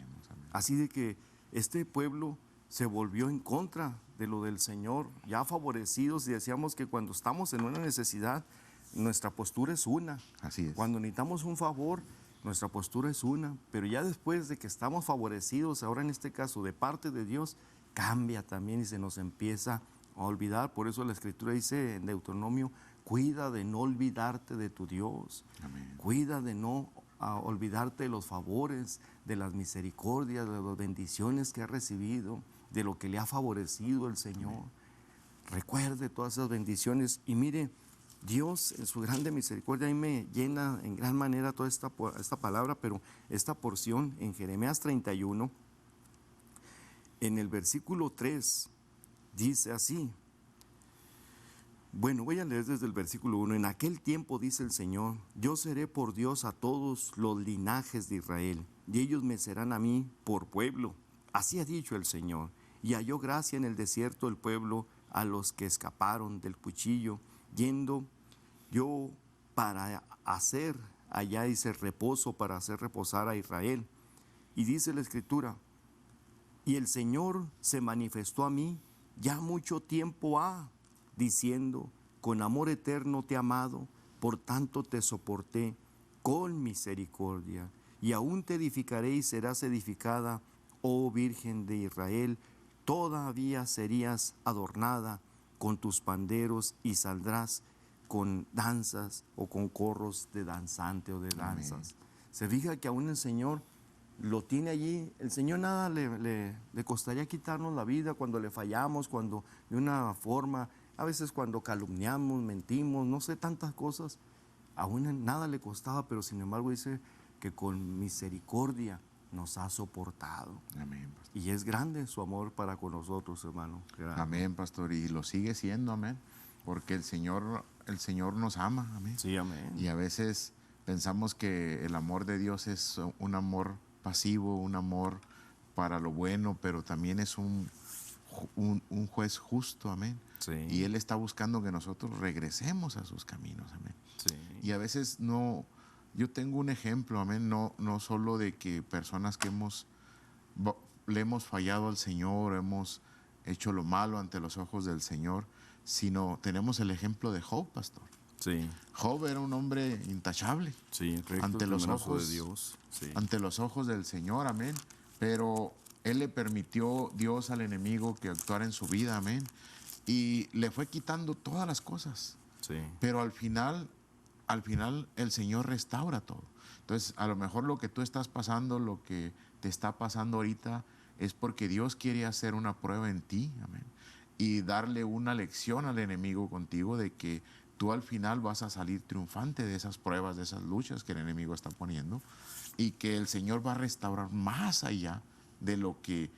Así de que este pueblo se volvió en contra de lo del Señor, ya favorecidos, y decíamos que cuando estamos en una necesidad, nuestra postura es una. Así es. Cuando necesitamos un favor, nuestra postura es una, pero ya después de que estamos favorecidos, ahora en este caso de parte de Dios, cambia también y se nos empieza a olvidar. Por eso la Escritura dice en Deuteronomio, cuida de no olvidarte de tu Dios. Amén. Cuida de no olvidarte de los favores, de las misericordias, de las bendiciones que ha recibido, de lo que le ha favorecido el Señor. Amén. Recuerde todas esas bendiciones y mire, Dios en su grande misericordia, ahí me llena en gran manera toda esta palabra, pero esta porción en Jeremías 31, en el versículo 3, dice así. Bueno, voy a leer desde el versículo 1. En aquel tiempo, dice el Señor, yo seré por Dios a todos los linajes de Israel, y ellos me serán a mí por pueblo. Así ha dicho el Señor. Y halló gracia en el desierto el pueblo a los que escaparon del cuchillo, yendo yo para hacer allá, dice, reposo, para hacer reposar a Israel. Y dice la Escritura, y el Señor se manifestó a mí ya mucho tiempo ha, diciendo, con amor eterno te he amado, por tanto te soporté con misericordia, y aún te edificaré y serás edificada, oh Virgen de Israel, todavía serías adornada con tus panderos y saldrás con danzas o con corros de danzante o de danzas. Amén. Se fija que aún el Señor lo tiene allí. El Señor nada le costaría quitarnos la vida cuando le fallamos, cuando de una forma, a veces cuando calumniamos, mentimos, no sé, tantas cosas. Aún nada le costaba, pero sin embargo dice que con misericordia nos ha soportado. Amén, pastor. Y es grande su amor para con nosotros, hermano. Grande. Amén, pastor, y lo sigue siendo, amén, porque el Señor nos ama, amén. Sí, amén. Y a veces pensamos que el amor de Dios es un amor pasivo, un amor para lo bueno, pero también es un juez justo, amén. Sí. Y Él está buscando que nosotros regresemos a sus caminos, amén. Sí. Y a veces no, yo tengo un ejemplo, amén, no solo de que personas que le hemos fallado al Señor, hemos hecho lo malo ante los ojos del Señor, sino tenemos el ejemplo de Job, pastor. Sí. Job era un hombre intachable, sí, ante los ojos de Dios, sí. ante los ojos del Señor, amén. Pero él le permitió Dios al enemigo que actuara en su vida, amén. Y le fue quitando todas las cosas. Sí. Pero al final el Señor restaura todo. Entonces, a lo mejor lo que tú estás pasando, lo que te está pasando ahorita, es porque Dios quiere hacer una prueba en ti, amén. Y darle una lección al enemigo contigo de que tú al final vas a salir triunfante de esas pruebas, de esas luchas que el enemigo está poniendo, y que el Señor va a restaurar más allá de lo que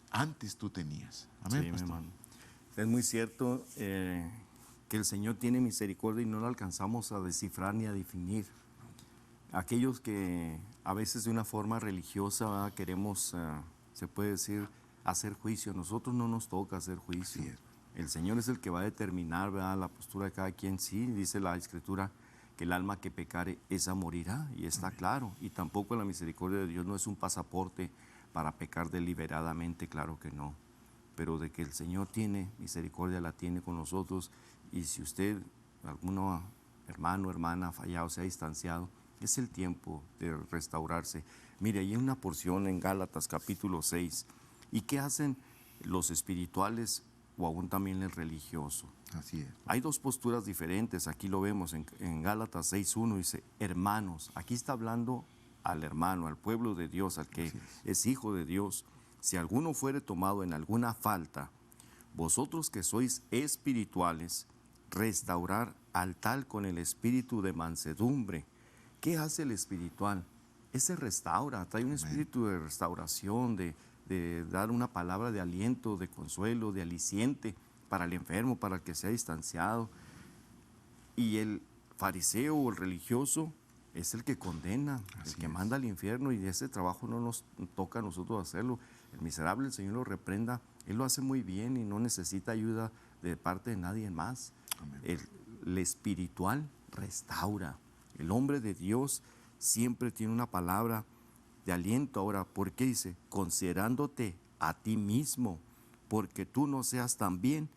antes tú tenías. Amén, sí, pastor. Mi hermano. Es muy cierto que el Señor tiene misericordia y no lo alcanzamos a descifrar ni a definir. Aquellos que a veces de una forma religiosa, ¿verdad?, queremos, se puede decir, hacer juicio. Nosotros no nos toca hacer juicio. El Señor es el que va a determinar, ¿verdad?, la postura de cada quien. Sí, dice la Escritura que el alma que pecare, esa morirá, y está claro. Y tampoco la misericordia de Dios no es un pasaporte para pecar deliberadamente, claro que no. Pero de que el Señor tiene misericordia, la tiene con nosotros. Y si usted, alguno hermano, hermana, fallado, se ha distanciado, es el tiempo de restaurarse. Mire, hay una porción en Gálatas capítulo 6. ¿Y qué hacen los espirituales o aún también el religioso? Así es. Hay dos posturas diferentes, aquí lo vemos en Gálatas 6:1, dice, hermanos, aquí está hablando al hermano, al pueblo de Dios, al que es hijo de Dios. Si alguno fuere tomado en alguna falta, vosotros que sois espirituales, restaurar al tal con el espíritu de mansedumbre. ¿Qué hace el espiritual? Ese restaura, trae un espíritu de restauración, de dar una palabra de aliento, de consuelo, de aliciente para el enfermo, para el que se ha distanciado. Y el fariseo o el religioso es el que condena, el que manda al infierno, y ese trabajo no nos toca a nosotros hacerlo. El miserable, el Señor lo reprenda, Él lo hace muy bien y no necesita ayuda de parte de nadie más. El espiritual restaura. El hombre de Dios siempre tiene una palabra de aliento. Ahora, ¿por qué dice? Considerándote a ti mismo, porque tú no seas también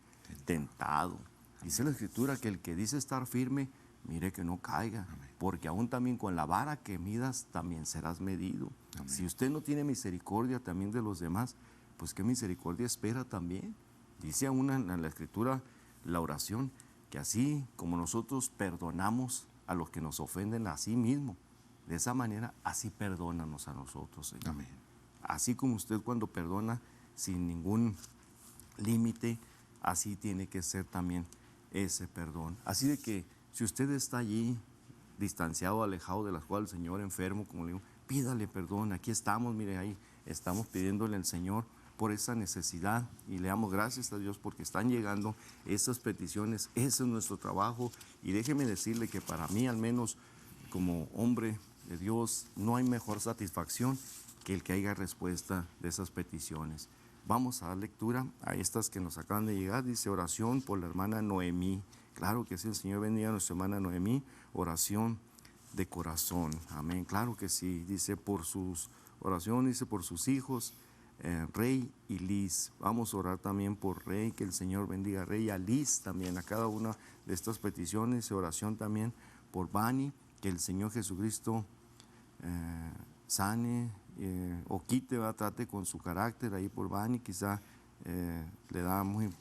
tentado. Dice la Escritura que el que dice estar firme, mire que no caiga, porque aún también con la vara que midas también serás medido. Si usted no tiene misericordia también de los demás, pues qué misericordia espera también. Dice aún en la Escritura, la oración, que así como nosotros perdonamos a los que nos ofenden a sí mismo, de esa manera, así perdónanos a nosotros, Señor. Amén. Así como usted cuando perdona sin ningún límite, así tiene que ser también ese perdón. Así de que si usted está allí, distanciado, alejado de las cuales el Señor, enfermo, como le digo, pídale perdón. Aquí estamos, mire, ahí estamos pidiéndole al Señor por esa necesidad y le damos gracias a Dios porque están llegando esas peticiones. Ese es nuestro trabajo, y déjeme decirle que para mí, al menos como hombre de Dios, no hay mejor satisfacción que el que haya respuesta de esas peticiones. Vamos a dar lectura a estas que nos acaban de llegar. Dice, oración por la hermana Noemí. Claro que sí, el Señor bendiga a nuestra hermana Noemí. Oración de corazón. Amén. Claro que sí. Dice por sus oraciones, dice por sus hijos, Rey y Liz. Vamos a orar también por Rey, que el Señor bendiga a Rey y a Liz también, a cada una de estas peticiones. Oración también por Bani, que el Señor Jesucristo sane o quite, trate con su carácter ahí por Bani. Quizá le da muy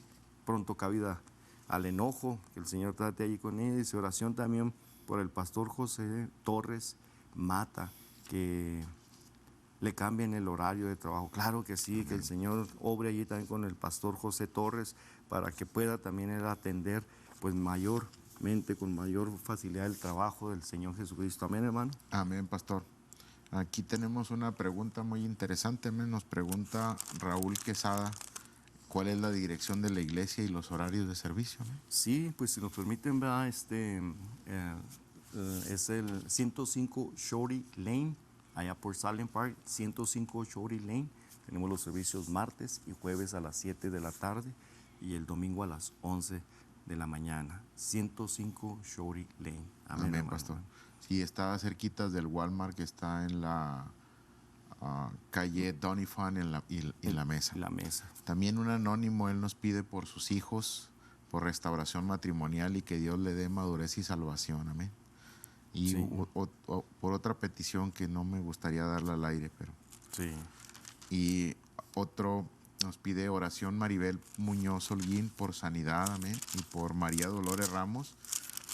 pronto cabida al enojo, que el Señor trate ahí con él. Dice oración también por el pastor José Torres Mata, que le cambien el horario de trabajo. Claro que sí, que el Señor obre allí también con el pastor José Torres, para que pueda también él atender pues mayormente, con mayor facilidad, el trabajo del Señor Jesucristo. Amén, hermano. Amén, pastor. Aquí tenemos una pregunta muy interesante. Nos pregunta Raúl Quesada, ¿cuál es la dirección de la iglesia y los horarios de servicio? Sí, pues si nos permiten, ¿verdad? Es el 105 Shorty Lane, allá por Salem Park, 105 Shorty Lane. Tenemos los servicios martes y jueves a las 7 de la tarde y el domingo a las 11 de la mañana. 105 Shorty Lane. Amén, Amén, hermano. pastor. Sí, está cerquita del Walmart, que está en la calle Doniphan en la mesa. La mesa. También un anónimo, él nos pide por sus hijos, por restauración matrimonial y que Dios le dé madurez y salvación. Amén. Y Sí. por otra petición que no me gustaría darla al aire, pero... Sí. Y otro nos pide oración Maribel Muñoz Holguín por sanidad, amén. Y por María Dolores Ramos,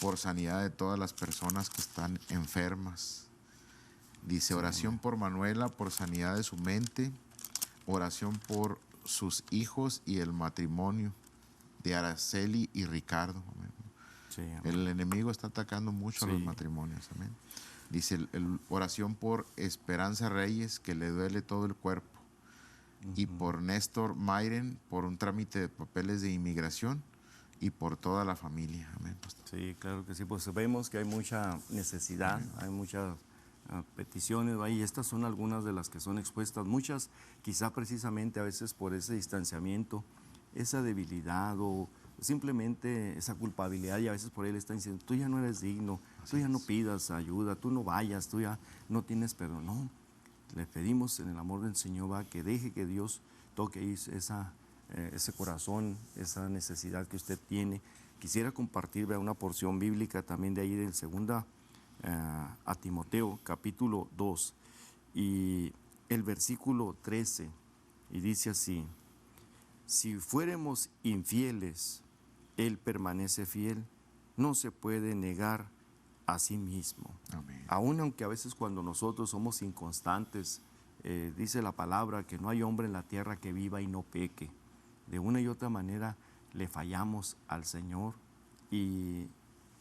por sanidad de todas las personas que están enfermas. Dice oración por Manuela, por sanidad de su mente. Oración por sus hijos y el matrimonio de Araceli y Ricardo, amén. Sí, amén. El enemigo está atacando mucho a los Sí. matrimonios, amén. Dice oración por Esperanza Reyes, que le duele todo el cuerpo. Y por Néstor Mayren, por un trámite de papeles de inmigración y por toda la familia. Amén, pastor. Sí, claro que sí. Pues vemos que hay mucha necesidad, hay muchas peticiones ahí. Estas son algunas de las que son expuestas. Muchas, quizá precisamente a veces por ese distanciamiento, esa debilidad o simplemente esa culpabilidad, y a veces por él está diciendo, tú ya no eres digno, tú ya no pidas ayuda, tú no vayas, tú ya no tienes perdón. No, le pedimos en el amor del Señor, va, que deje que Dios toque ese corazón, esa necesidad que usted tiene. Quisiera compartir, vea, una porción bíblica también de ahí del 2 a Timoteo, capítulo 2, y el versículo 13, y dice así: si fuéramos infieles, Él permanece fiel, no se puede negar a sí mismo. Amén. Aún aunque a veces cuando nosotros somos inconstantes, dice la palabra que no hay hombre en la tierra que viva y no peque. De una y otra manera le fallamos al Señor y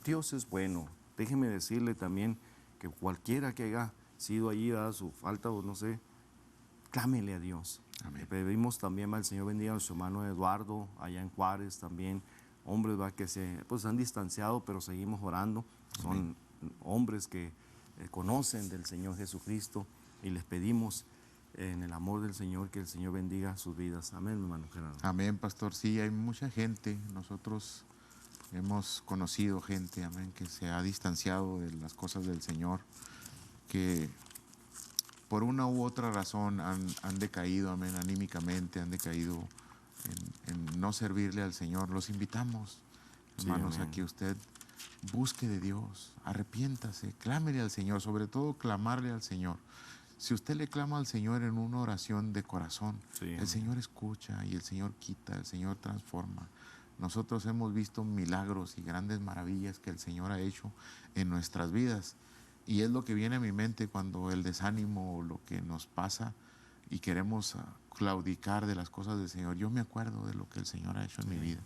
Dios es bueno. Déjeme decirle también que cualquiera que haya sido allí a su falta o no sé, clámele a Dios. Amén. Le pedimos también al Señor bendiga a nuestro hermano Eduardo, allá en Juárez también, hombres que se han distanciado, pero seguimos orando. Son Amén. hombres que conocen del Señor Jesucristo y les pedimos en el amor del Señor que el Señor bendiga sus vidas. Amén, mi hermano Gerardo. Amén, pastor. Sí, hay mucha gente. Nosotros hemos conocido gente, amén, que se ha distanciado de las cosas del Señor, que por una u otra razón han decaído, amén, anímicamente, han decaído en no servirle al Señor. Los invitamos, hermanos, Sí, a que usted busque de Dios, arrepiéntase, clámele al Señor, sobre todo clamarle al Señor. Si usted le clama al Señor en una oración de corazón, sí, el Señor escucha y el Señor quita, el Señor transforma. Nosotros hemos visto milagros y grandes maravillas que el Señor ha hecho en nuestras vidas. Y es lo que viene a mi mente cuando el desánimo o lo que nos pasa y queremos claudicar de las cosas del Señor. Yo me acuerdo de lo que el Señor ha hecho en mi vida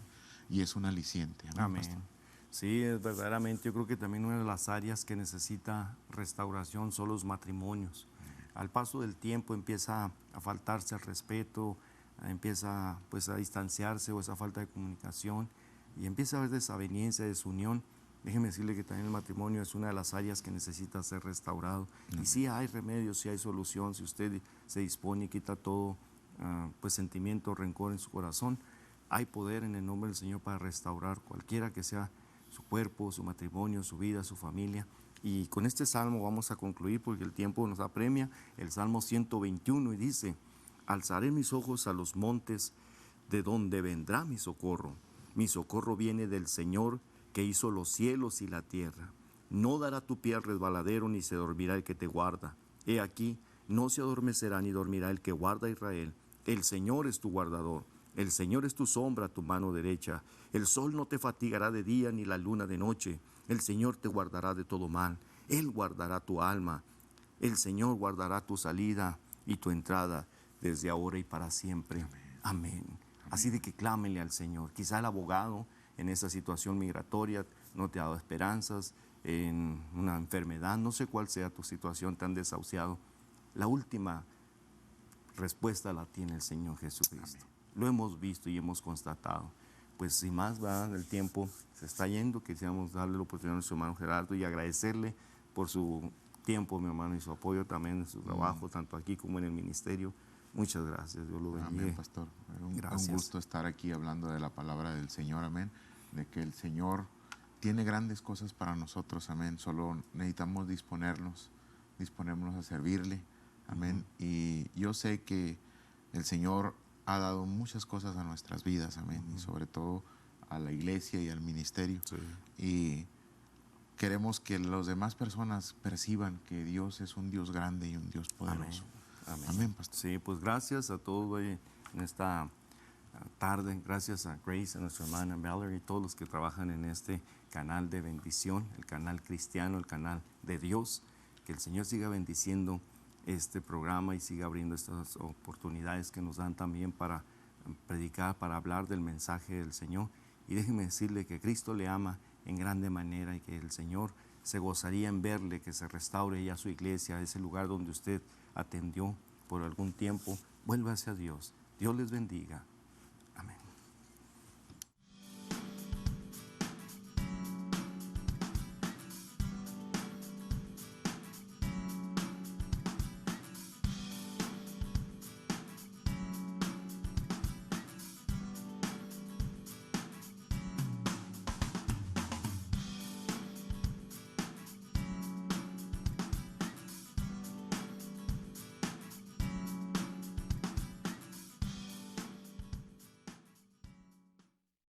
y es un aliciente. Amén. Pastor. Sí, es verdaderamente, yo creo que también una de las áreas que necesita restauración son los matrimonios. Al paso del tiempo empieza a faltarse el respeto, empieza pues a distanciarse o esa falta de comunicación y empieza a haber desaveniencia, desunión. Déjeme decirle que también el matrimonio es una de las áreas que necesita ser restaurado. Y sí hay remedios, sí hay solución, si usted se dispone y quita todo pues sentimiento, rencor en su corazón, hay poder en el nombre del Señor para restaurar cualquiera que sea su cuerpo, su matrimonio, su vida, su familia. Y con este salmo vamos a concluir porque el tiempo nos apremia. El Salmo 121 y dice: alzaré mis ojos a los montes, de donde vendrá mi socorro. Mi socorro viene del Señor, que hizo los cielos y la tierra. No dará tu pie al resbaladero, ni se dormirá el que te guarda. He aquí, no se adormecerá ni dormirá el que guarda a Israel. El Señor es tu guardador. El Señor es tu sombra, tu mano derecha. El sol no te fatigará de día, ni la luna de noche. El Señor te guardará de todo mal. Él guardará tu alma. El Señor guardará tu salida y tu entrada desde ahora y para siempre. Amén. Así de que clámenle al Señor. Quizá el abogado en esa situación migratoria no te ha dado esperanzas, en una enfermedad, no sé cuál sea tu situación, tan desahuciado. La última respuesta la tiene el Señor Jesucristo. Amén. Lo hemos visto y hemos constatado. Pues sin más, va, el tiempo se está yendo. Quisiéramos darle la oportunidad a nuestro hermano Gerardo y agradecerle por su tiempo, mi hermano, y su apoyo también en su trabajo, tanto aquí como en el ministerio. Muchas gracias, Dios lo bendiga. Amén, pastor. Un gusto estar aquí hablando de la palabra del Señor, amén. De que el Señor tiene grandes cosas para nosotros, amén. Solo necesitamos disponernos a servirle, amén. Y yo sé que el Señor ha dado muchas cosas a nuestras vidas, amén. Y sobre todo a la iglesia y al ministerio. Sí. Y queremos que las demás personas perciban que Dios es un Dios grande y un Dios poderoso. Amén. Amén, pastor. Sí, pues gracias a todos en esta tarde. Gracias a Grace, a nuestra hermana Valerie y todos los que trabajan en este canal de bendición, el canal cristiano, el canal de Dios. Que el Señor siga bendiciendo este programa y siga abriendo estas oportunidades que nos dan también para predicar, para hablar del mensaje del Señor. Y déjeme decirle que Cristo le ama en grande manera y que el Señor se gozaría en verle, que se restaure ya su iglesia, ese lugar donde usted atendió por algún tiempo. Vuelva hacia Dios. Dios les bendiga. Amén.